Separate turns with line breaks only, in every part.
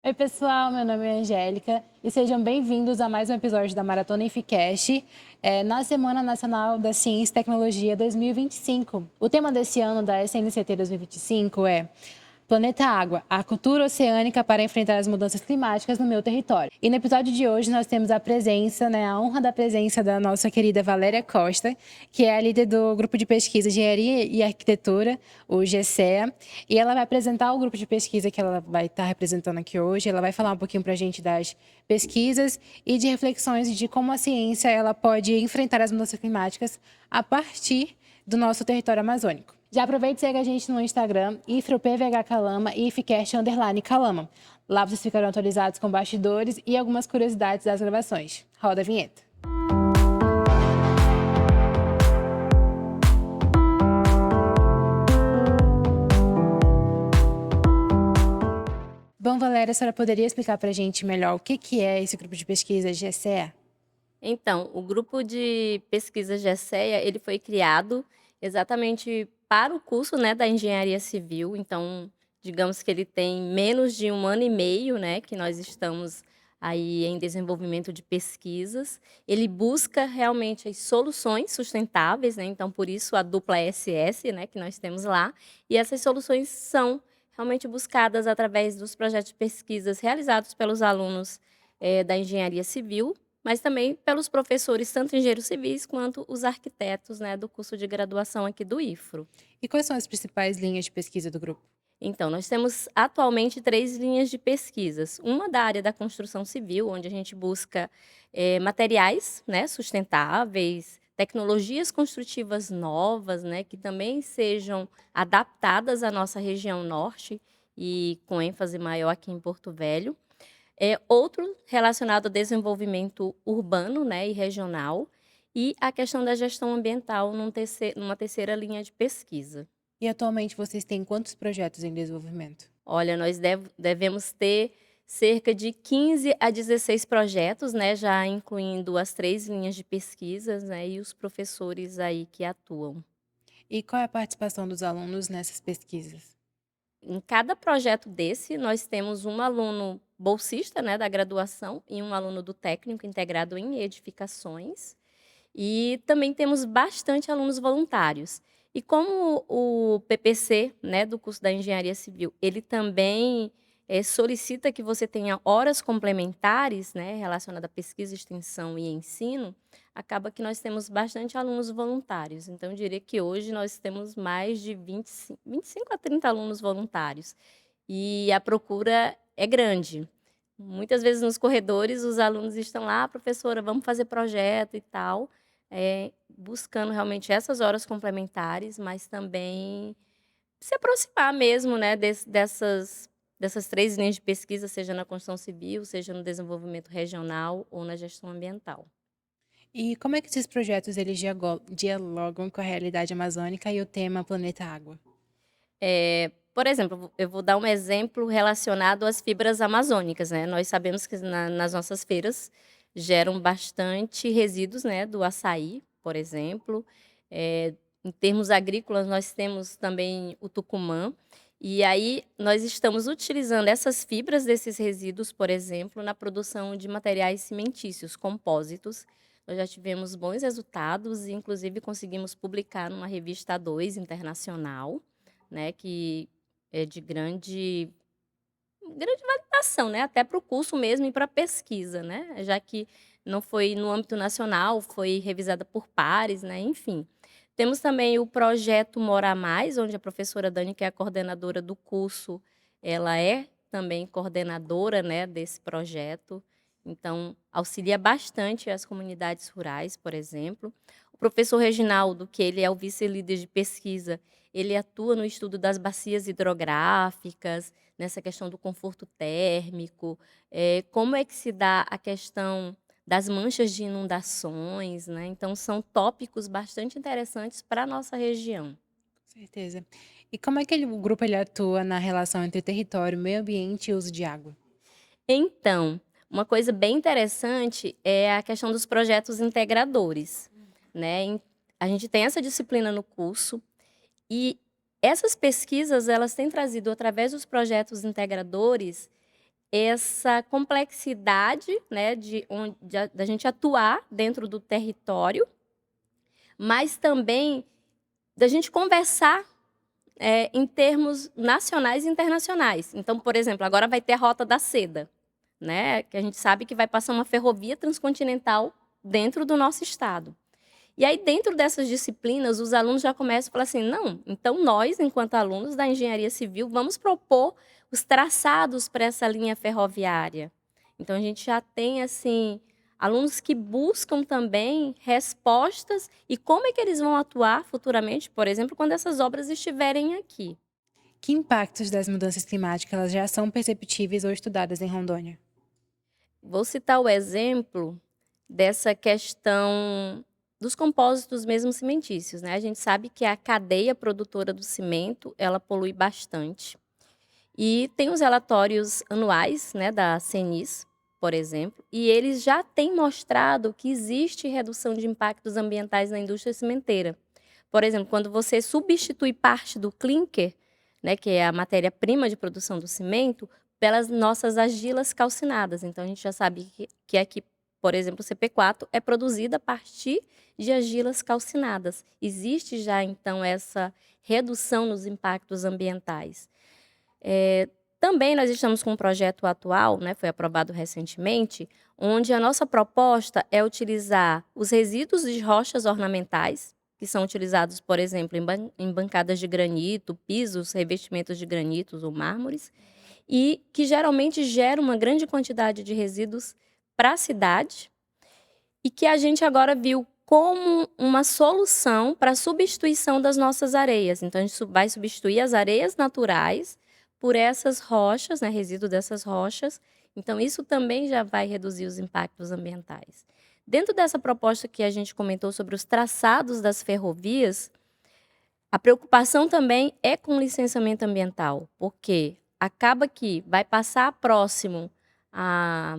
Oi, pessoal, meu nome é Angélica e sejam bem-vindos a mais um episódio da Maratona Inficast, na Semana Nacional da Ciência e Tecnologia 2025. O tema desse ano da SNCT 2025 é Planeta Água, a cultura oceânica para enfrentar as mudanças climáticas no meu território. E no episódio de hoje nós temos a presença, a honra da presença da nossa querida Valéria Costa, que é a líder do grupo de pesquisa Engenharia e Arquitetura, o GCEA, e ela vai apresentar o grupo de pesquisa que ela vai estar representando aqui hoje. Ela vai falar um pouquinho para a gente das pesquisas e de reflexões de como a ciência ela pode enfrentar as mudanças climáticas a partir do nosso território amazônico. Já aproveite e segue a gente no Instagram, ifropvhcalama e ifcast_calama. Lá vocês ficarão atualizados com bastidores e algumas curiosidades das gravações. Roda a vinheta. Bom, Valéria, a senhora poderia explicar para a gente melhor o que é esse grupo de pesquisa GCE?
Então, o grupo de pesquisa GECEA, ele foi criado exatamente para o curso, né, da engenharia civil. Então, digamos que ele tem menos de 1 ano e meio, né, que nós estamos aí em desenvolvimento de pesquisas. Ele busca realmente as soluções sustentáveis, né, então por isso a dupla SS, né, que nós temos lá. E essas soluções são realmente buscadas através dos projetos de pesquisas realizados pelos alunos da engenharia civil, mas também pelos professores, tanto engenheiros civis quanto os arquitetos, né, do curso de graduação aqui do IFRO.
E quais são as principais linhas de pesquisa do grupo?
Então, nós temos atualmente 3 linhas de pesquisas. Uma da área da construção civil, onde a gente busca materiais, né, sustentáveis, tecnologias construtivas novas, né, que também sejam adaptadas à nossa região norte e com ênfase maior aqui em Porto Velho. Outro relacionado ao desenvolvimento urbano, né, e regional, e a questão da gestão ambiental numa terceira linha de pesquisa.
E atualmente vocês têm quantos projetos em desenvolvimento?
Olha, nós devemos ter cerca de 15 a 16 projetos, né, já incluindo as 3 linhas de pesquisas, né, e os professores aí que atuam.
E qual é a participação dos alunos nessas pesquisas?
Em cada projeto desse, nós temos um aluno bolsista, né, da graduação e um aluno do técnico integrado em edificações. E também temos bastante alunos voluntários. E como o PPC, né, do curso da Engenharia Civil, ele também, solicita que você tenha horas complementares, né, relacionada à pesquisa, extensão e ensino, acaba que nós temos bastante alunos voluntários. Então eu diria que hoje nós temos mais de 25 a 30 alunos voluntários. E a procura é grande. Muitas vezes nos corredores os alunos estão lá: "Ah, professora, vamos fazer projeto e tal", buscando realmente essas horas complementares, mas também se aproximar mesmo, né, dessas 3 linhas de pesquisa, seja na construção civil, seja no desenvolvimento regional ou na gestão ambiental.
E como é que esses projetos eles dialogam com a realidade amazônica e o tema Planeta Água?
Por exemplo, eu vou dar um exemplo relacionado às fibras amazônicas, né. Nós sabemos que nas nossas feiras geram bastante resíduos, né, do açaí, por exemplo. Em termos agrícolas, nós temos também o tucumã, e aí nós estamos utilizando essas fibras desses resíduos, por exemplo, na produção de materiais cimentícios, compósitos. Nós já tivemos bons resultados e inclusive conseguimos publicar numa revista A2 internacional, né, que é de grande validação, né, até para o curso mesmo e pra pesquisa, né, já que não foi no âmbito nacional, foi revisada por pares, né, enfim. Temos também o projeto Mora Mais, onde a professora Dani, que é a coordenadora do curso, ela é também coordenadora, né, desse projeto, então auxilia bastante as comunidades rurais, por exemplo. O professor Reginaldo, que ele é o vice-líder de pesquisa, ele atua no estudo das bacias hidrográficas, nessa questão do conforto térmico, como é que se dá a questão das manchas de inundações, né, então são tópicos bastante interessantes para a nossa região.
Com certeza. E como é que o grupo ele atua na relação entre território, meio ambiente e uso de água?
Então, uma coisa bem interessante é a questão dos projetos integradores, né, a gente tem essa disciplina no curso, e essas pesquisas elas têm trazido através dos projetos integradores essa complexidade, né, da gente atuar dentro do território, mas também da gente conversar em termos nacionais e internacionais. Então, por exemplo, agora vai ter a Rota da Seda, né, que a gente sabe que vai passar uma ferrovia transcontinental dentro do nosso estado. E aí, dentro dessas disciplinas, os alunos já começam a falar assim: não, então nós, enquanto alunos da engenharia civil, vamos propor os traçados para essa linha ferroviária. Então, a gente já tem, assim, alunos que buscam também respostas e como é que eles vão atuar futuramente, por exemplo, quando essas obras estiverem aqui.
Que impactos das mudanças climáticas elas já são perceptíveis ou estudadas em Rondônia?
Vou citar o exemplo dessa questão dos compósitos mesmo cimentícios, né. A gente sabe que a cadeia produtora do cimento, ela polui bastante. E tem os relatórios anuais, né, da Cenis, por exemplo, e eles já têm mostrado que existe redução de impactos ambientais na indústria cimenteira. Por exemplo, quando você substitui parte do clinker, né, que é a matéria-prima de produção do cimento, pelas nossas argilas calcinadas. Então, a gente já sabe que aqui, por exemplo, o CP4 é produzida a partir de argilas calcinadas. Existe já, então, essa redução nos impactos ambientais. Também nós estamos com um projeto atual, né, foi aprovado recentemente, onde a nossa proposta é utilizar os resíduos de rochas ornamentais, que são utilizados, por exemplo, em bancadas de granito, pisos, revestimentos de granitos ou mármores, e que geralmente geram uma grande quantidade de resíduos para a cidade, e que a gente agora viu como uma solução para a substituição das nossas areias. Então, a gente vai substituir as areias naturais por essas rochas, né, resíduo dessas rochas. Então, isso também já vai reduzir os impactos ambientais. Dentro dessa proposta que a gente comentou sobre os traçados das ferrovias, a preocupação também é com o licenciamento ambiental, porque acaba que vai passar próximo a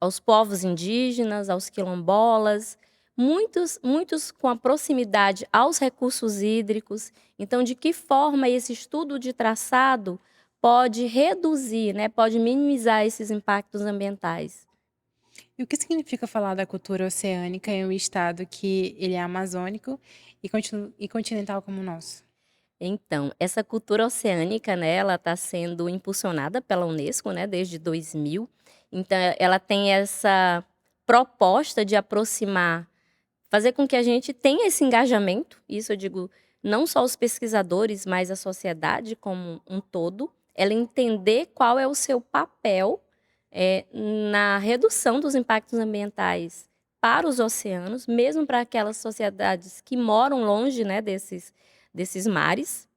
aos povos indígenas, aos quilombolas, muitos com a proximidade aos recursos hídricos. Então, de que forma esse estudo de traçado pode reduzir, né, pode minimizar esses impactos ambientais?
E o que significa falar da cultura oceânica em um estado que ele é amazônico e continental como o nosso?
Então, essa cultura oceânica, né, ela está sendo impulsionada pela Unesco, né, desde 2000. Então, ela tem essa proposta de aproximar, fazer com que a gente tenha esse engajamento, isso eu digo não só os pesquisadores, mas a sociedade como um todo, ela entender qual é o seu papel, na redução dos impactos ambientais para os oceanos, mesmo para aquelas sociedades que moram longe, né, desses mares,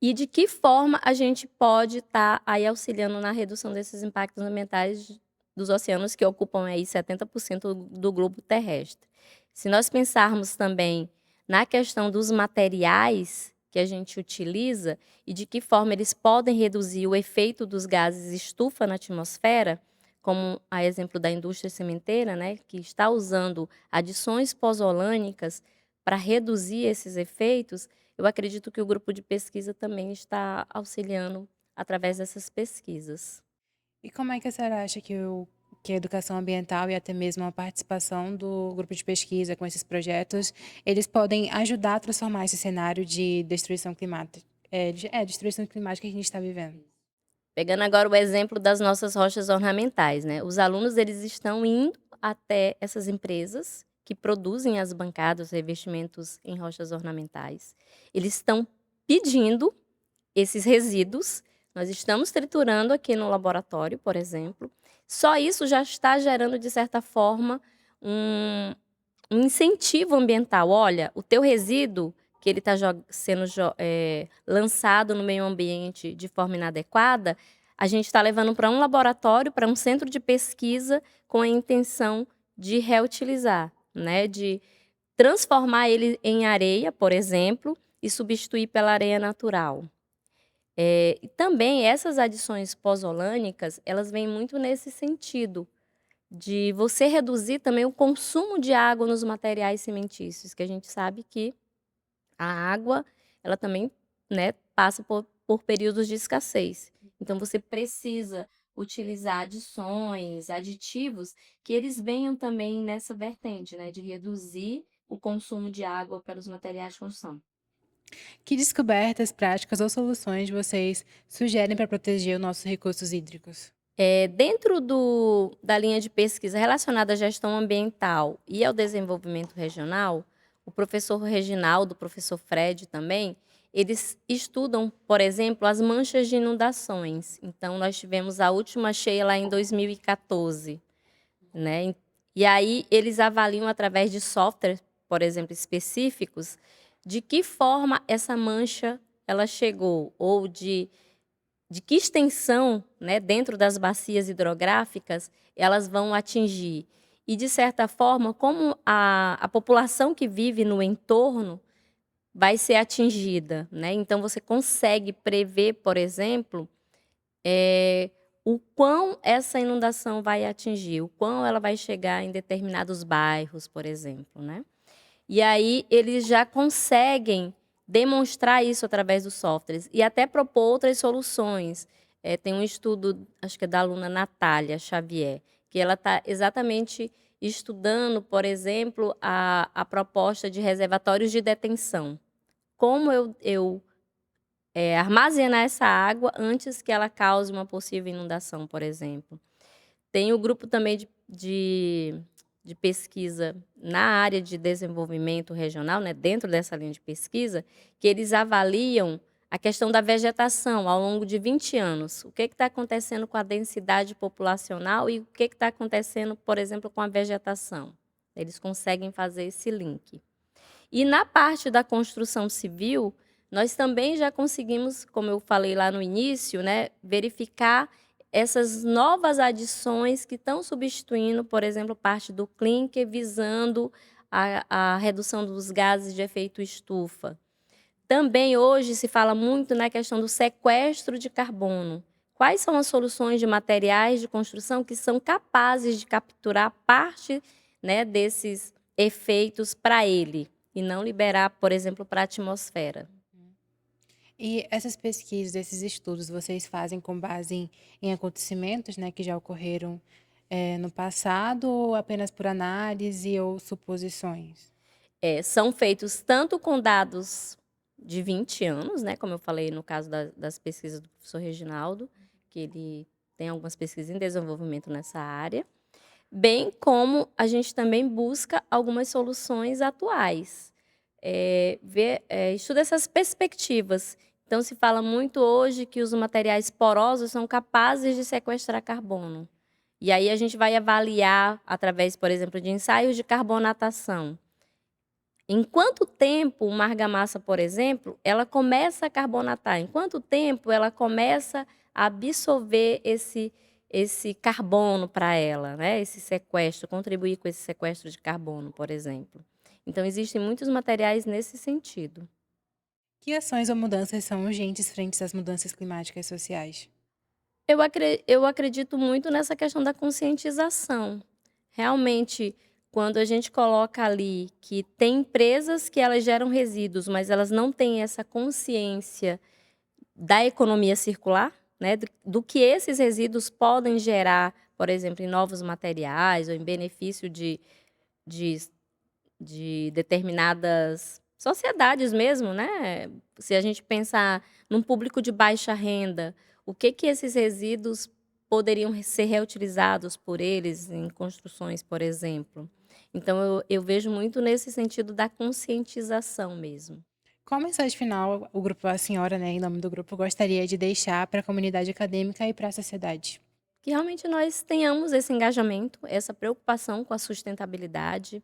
e de que forma a gente pode estar aí auxiliando na redução desses impactos ambientais dos oceanos que ocupam aí 70% do globo terrestre. Se nós pensarmos também na questão dos materiais que a gente utiliza e de que forma eles podem reduzir o efeito dos gases estufa na atmosfera, como a exemplo da indústria cimenteira, né, que está usando adições pozolânicas para reduzir esses efeitos, eu acredito que o grupo de pesquisa também está auxiliando através dessas pesquisas.
E como é que a senhora acha que a educação ambiental e até mesmo a participação do grupo de pesquisa com esses projetos, eles podem ajudar a transformar esse cenário de destruição climática, destruição climática que a gente está vivendo?
Pegando agora o exemplo das nossas rochas ornamentais, né, os alunos eles estão indo até essas empresas que produzem as bancadas, os revestimentos em rochas ornamentais. Eles estão pedindo esses resíduos, nós estamos triturando aqui no laboratório, por exemplo. Só isso já está gerando, de certa forma, um incentivo ambiental. Olha, o teu resíduo, que ele está sendo lançado no meio ambiente de forma inadequada, a gente está levando para um laboratório, para um centro de pesquisa, com a intenção de reutilizar, né? De transformar ele em areia, por exemplo, e substituir pela areia natural. E também essas adições pozolânicas, elas vêm muito nesse sentido, de você reduzir também o consumo de água nos materiais cimentícios, que a gente sabe que a água, ela também, né, passa por períodos de escassez. Então você precisa utilizar adições, aditivos, que eles venham também nessa vertente, né, de reduzir o consumo de água pelos materiais de construção.
Que descobertas, práticas ou soluções vocês sugerem para proteger os nossos recursos hídricos?
Dentro da linha de pesquisa relacionada à gestão ambiental e ao desenvolvimento regional, o professor Reginaldo, o professor Fred também, eles estudam, por exemplo, as manchas de inundações. Então, nós tivemos a última cheia lá em 2014, né? E aí eles avaliam através de softwares, por exemplo, específicos, de que forma essa mancha ela chegou, ou de que extensão, né, dentro das bacias hidrográficas, elas vão atingir. E, de certa forma, como a população que vive no entorno vai ser atingida, né? Então, você consegue prever, por exemplo, o quão essa inundação vai atingir, o quão ela vai chegar em determinados bairros, por exemplo, né? E aí eles já conseguem demonstrar isso através dos softwares e até propor outras soluções. Tem um estudo, acho que é da aluna Natália Xavier, que ela está exatamente estudando, por exemplo, a proposta de reservatórios de detenção. Como armazenar essa água antes que ela cause uma possível inundação, por exemplo. Tem o grupo também de pesquisa na área de desenvolvimento regional, né, dentro dessa linha de pesquisa, que eles avaliam a questão da vegetação ao longo de 20 anos. O que está acontecendo com a densidade populacional e o que está acontecendo, por exemplo, com a vegetação. Eles conseguem fazer esse link. E na parte da construção civil, nós também já conseguimos, como eu falei lá no início, né, verificar essas novas adições que estão substituindo, por exemplo, parte do clinker, visando a redução dos gases de efeito estufa. Também hoje se fala muito na questão do sequestro de carbono. Quais são as soluções de materiais de construção que são capazes de capturar parte, né, desses efeitos para ele e não liberar, por exemplo, para a atmosfera?
E essas pesquisas, esses estudos, vocês fazem com base em acontecimentos, né, que já ocorreram, no passado ou apenas por análise ou suposições?
São feitos tanto com dados de 20 anos, né, como eu falei no caso das pesquisas do professor Reginaldo, que ele tem algumas pesquisas em desenvolvimento nessa área, bem como a gente também busca algumas soluções atuais. Estuda essas perspectivas. Então, se fala muito hoje que os materiais porosos são capazes de sequestrar carbono. E aí a gente vai avaliar, através, por exemplo, de ensaios de carbonatação. Em quanto tempo uma argamassa, por exemplo, ela começa a carbonatar? Em quanto tempo ela começa a absorver esse carbono para ela, né? Esse sequestro, contribuir com esse sequestro de carbono, por exemplo. Então, existem muitos materiais nesse sentido.
Que ações ou mudanças são urgentes frente às mudanças climáticas sociais?
Eu acredito muito nessa questão da conscientização. Realmente, quando a gente coloca ali que tem empresas que elas geram resíduos, mas elas não têm essa consciência da economia circular, né, do que esses resíduos podem gerar, por exemplo, em novos materiais ou em benefício de de determinadas sociedades mesmo, né. Se a gente pensar num público de baixa renda, o que que esses resíduos poderiam ser reutilizados por eles em construções, por exemplo. Então eu vejo muito nesse sentido da conscientização mesmo.
Qual mensagem final o grupo, a senhora, né, em nome do grupo, gostaria de deixar para a comunidade acadêmica e para a sociedade?
Que realmente nós tenhamos esse engajamento, essa preocupação com a sustentabilidade,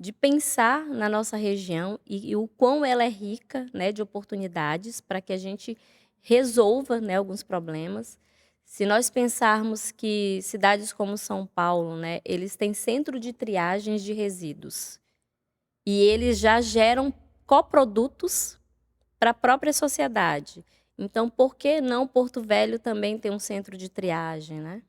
de pensar na nossa região e o quão ela é rica, né, de oportunidades para que a gente resolva, né, alguns problemas. Se nós pensarmos que cidades como São Paulo, né, eles têm centro de triagens de resíduos e eles já geram coprodutos para a própria sociedade. Então, por que não Porto Velho também ter um centro de triagem, né?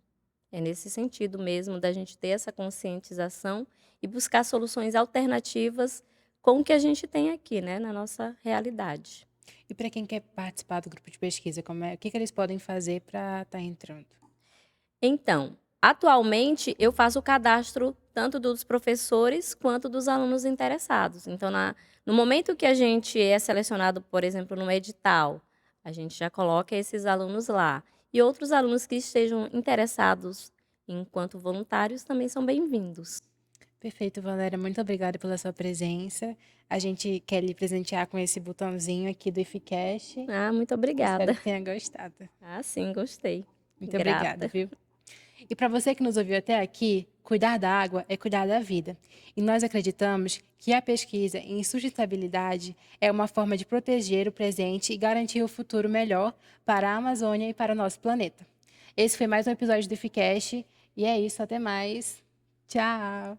É nesse sentido mesmo da gente ter essa conscientização e buscar soluções alternativas com o que a gente tem aqui, né, na nossa realidade.
E para quem quer participar do grupo de pesquisa, o que eles podem fazer para estar entrando?
Então, atualmente eu faço o cadastro tanto dos professores quanto dos alunos interessados. Então, no momento que a gente é selecionado, por exemplo, no edital, a gente já coloca esses alunos lá. E outros alunos que estejam interessados enquanto voluntários também são bem-vindos.
Perfeito, Valéria. Muito obrigada pela sua presença. A gente quer lhe presentear com esse botãozinho aqui do Ificast.
Ah, muito
Espero
obrigada.
que tenha gostado.
Ah, sim, gostei.
Muito obrigada,
Grata.
viu? E para você que nos ouviu até aqui, cuidar da água é cuidar da vida. E nós acreditamos que a pesquisa em sustentabilidade é uma forma de proteger o presente e garantir o futuro melhor para a Amazônia e para o nosso planeta. Esse foi mais um episódio do Ificast. E é isso, até mais. Tchau!